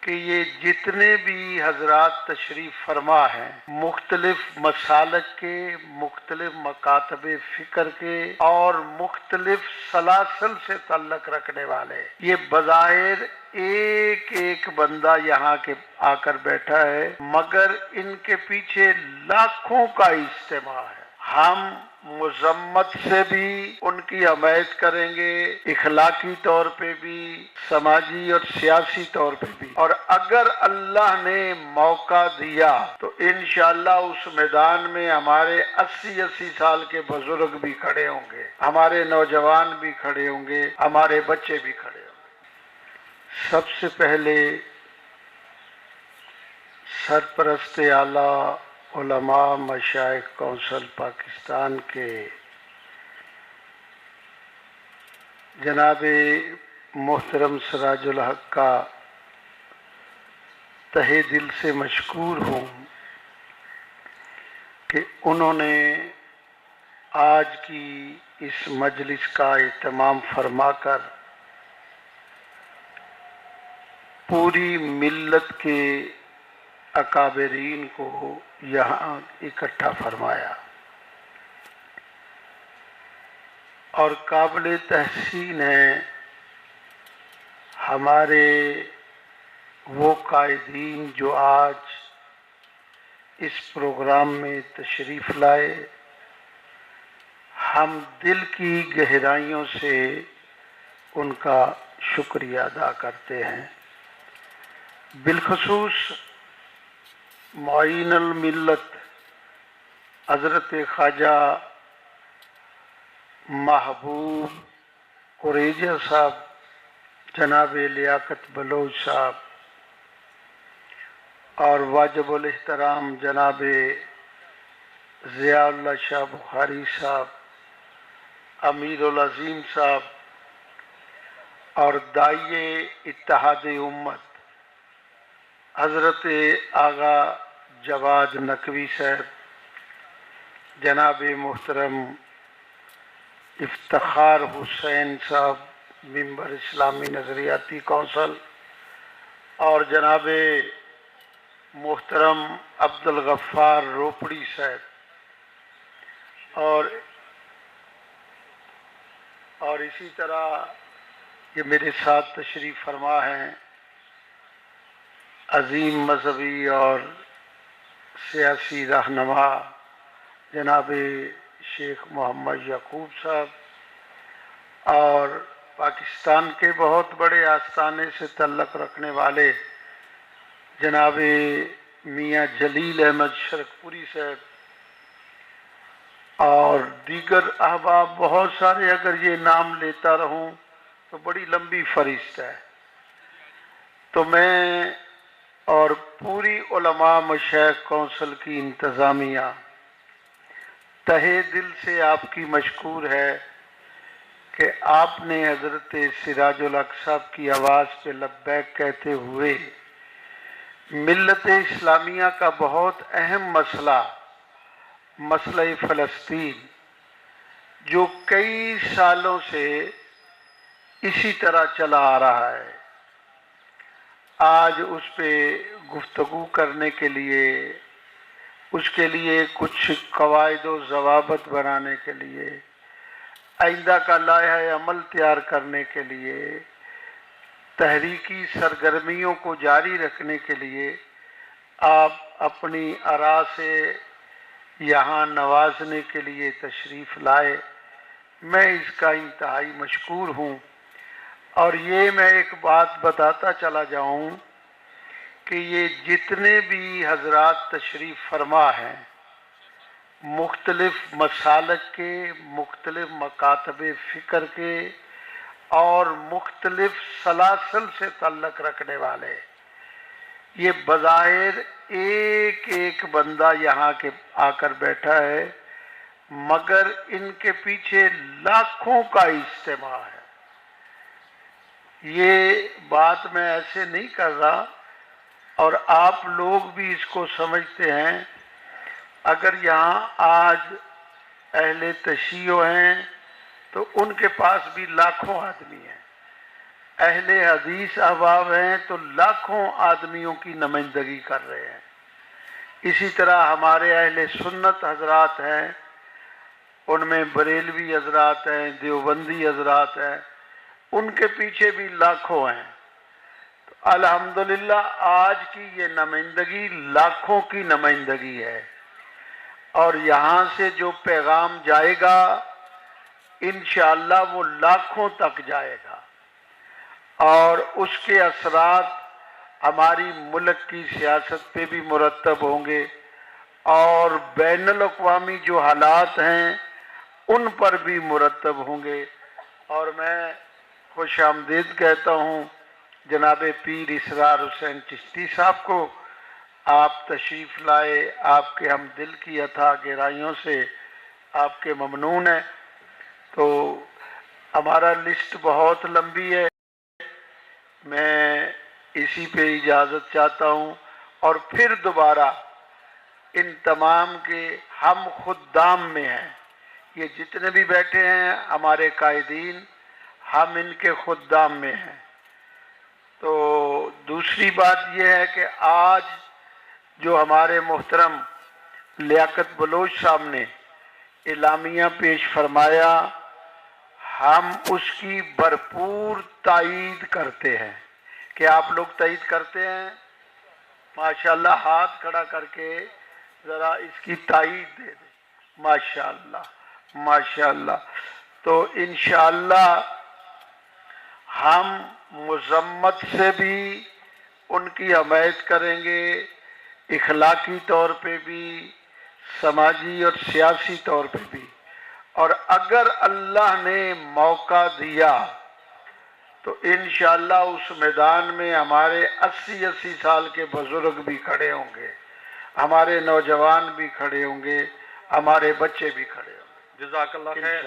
कि ये जितने भी हजरात तशरीफ फरमा हैं, मुख्तलिफ मसालक के, मुख्तलिफ मकातबे फिक्र के और मुख्तलिफ सलासल से तल्लक रखने वाले, ये बज़ाहिर एक एक बंदा यहाँ के आकर बैठा है, मगर इनके पीछे लाखों का इज्तिमा है। हम मुजम्मत से भी उनकी हमायत करेंगे, इखलाकी तौर पे भी, समाजी और सियासी तौर पे भी, और अगर अल्लाह ने मौका दिया तो इंशाअल्लाह उस मैदान में हमारे 80-80 साल के बुजुर्ग भी खड़े होंगे, हमारे नौजवान भी खड़े होंगे, हमारे बच्चे भी खड़े होंगे। सबसे पहले सरपरस्त आला उलमा मशाइख कौंसिल पाकिस्तान के जनाबे मोहतरम सिराजुल हक का तहे दिल से मशकूर हूँ कि उन्होंने आज की इस मजलिस का इत्माम फरमाकर पूरी मिल्लत के अकाबरीन को यहाँ इकट्ठा फरमाया और काबिल तहसीन है हमारे वो कायदीन जो आज इस प्रोग्राम में तशरीफ़ लाए। हम दिल की गहराइयों से उनका शुक्रिया अदा करते हैं। बिलखसूस मुईनुल मिल्लत हज़रत ख्वाजा महबूब कुरैजा साहब, जनाब लियाकत बलोच साहब और वाजिबुल एहतराम जनाब ज़ियाउल्लाह शाह बुखारी साहब, अमीरुल अज़ीम साहब और दाइए इत्तेहाद उम्मत हज़रत आगा जवाद नकवी साहब, जनाब मोहतरम इफ्तिखार हुसैन साहब मिंबर इस्लामी नज़रियाती कौंसिल और जनाब मोहतरम अब्दुल गफ्फार रोपड़ी साहब और इसी तरह ये मेरे साथ तशरीफ़ फरमा हैं अज़ीम मजहबी और सियासी रहनुमा जनाब शेख मोहम्मद याकूब साहब और पाकिस्तान के बहुत बड़े आस्थाने से तल्लक रखने वाले जनाब मियाँ जलील अहमद शरकपुरी साहब और दीगर अहबाब बहुत सारे, अगर ये नाम लेता रहूं तो बड़ी लंबी फरिस्त है। तो मैं और पूरी उलमा मशाइख कौंसिल की इंतज़ामिया तहे दिल से आपकी मशकूर है कि आपने हज़रत सिराजुल हक साहब की आवाज़ पे लब्बैक कहते हुए मिल्लत इस्लामिया का बहुत अहम मसला, मसला फ़लस्तीन, जो कई सालों से इसी तरह चला आ रहा है, आज उस पे गुफ्तगू करने के लिए, उसके लिए कुछ कवायद व ज़वाबित बनाने के लिए, आइंदा का लायहा अमल तैयार करने के लिए, तहरीकी सरगर्मियों को जारी रखने के लिए आप अपनी आरा से यहाँ नवाजने के लिए तशरीफ़ लाए। मैं इसका इंतहाई मशकूर हूँ। और ये मैं एक बात बताता चला जाऊँ कि ये जितने भी हजरात तशरीफ़ फरमा हैं, मुख्तलिफ मसालक के, मुख्तलिफ मकातबे फ़िक्र के और मुख्तलिफ सलासल से तल्लक रखने वाले, ये बज़ाहिर एक एक बंदा यहाँ के आकर बैठा है, मगर इनके पीछे लाखों का इज्तिमा है। ये बात मैं ऐसे नहीं कर रहा और आप लोग भी इसको समझते हैं। अगर यहाँ आज अहले तशीयो हैं तो उनके पास भी लाखों आदमी हैं, अहले हदीस अहबाब हैं तो लाखों आदमियों की नुमाइंदगी कर रहे हैं। इसी तरह हमारे अहले सुन्नत हजरात हैं, उनमें बरेलवी हजरात हैं, देवबंदी हजरात हैं, उनके पीछे भी लाखों हैं। तो अल्हम्दुलिल्लाह आज की ये नुमाइंदगी लाखों की नुमाइंदगी है और यहाँ से जो पैगाम जाएगा इंशाअल्लाह वो लाखों तक जाएगा और उसके असरात हमारी मुल्क की सियासत पे भी मुरतब होंगे और बैनुल अक़वामी जो हालात हैं उन पर भी मुरतब होंगे। और मैं खुश आमदीद कहता हूँ जनाब पीर इसरार हुसैन चिश्ती साहब को। आप तशरीफ़ लाए, आपके हम दिल की अथा गहराइयों से आपके ममनून हैं। तो हमारा लिस्ट बहुत लंबी है, मैं इसी पे इजाज़त चाहता हूँ और फिर दोबारा इन तमाम के हम खुद्दाम में हैं, ये जितने भी बैठे हैं हमारे कायदीन, हम इनके खुद्दाम में हैं। तो दूसरी बात यह है कि आज जो हमारे मोहतरम लियाकत बलोच साहब ने इलामिया पेश फरमाया, हम उसकी भरपूर तायीद करते हैं। कि आप लोग तायीद करते हैं? माशाअल्लाह, हाथ खड़ा करके ज़रा इसकी तायीद दे दें। माशाअल्लाह माशाअल्लाह। तो इंशाअल्लाह हम मुज़म्मत से भी उनकी हमायत करेंगे, इखलाकी तौर पे भी, समाजी और सियासी तौर पे भी। और अगर अल्लाह ने मौका दिया तो इंशाअल्लाह उस मैदान में हमारे 80-80 साल के बुजुर्ग भी खड़े होंगे, हमारे नौजवान भी खड़े होंगे, हमारे बच्चे भी खड़े होंगे। जज़ाकल्लाह खैर।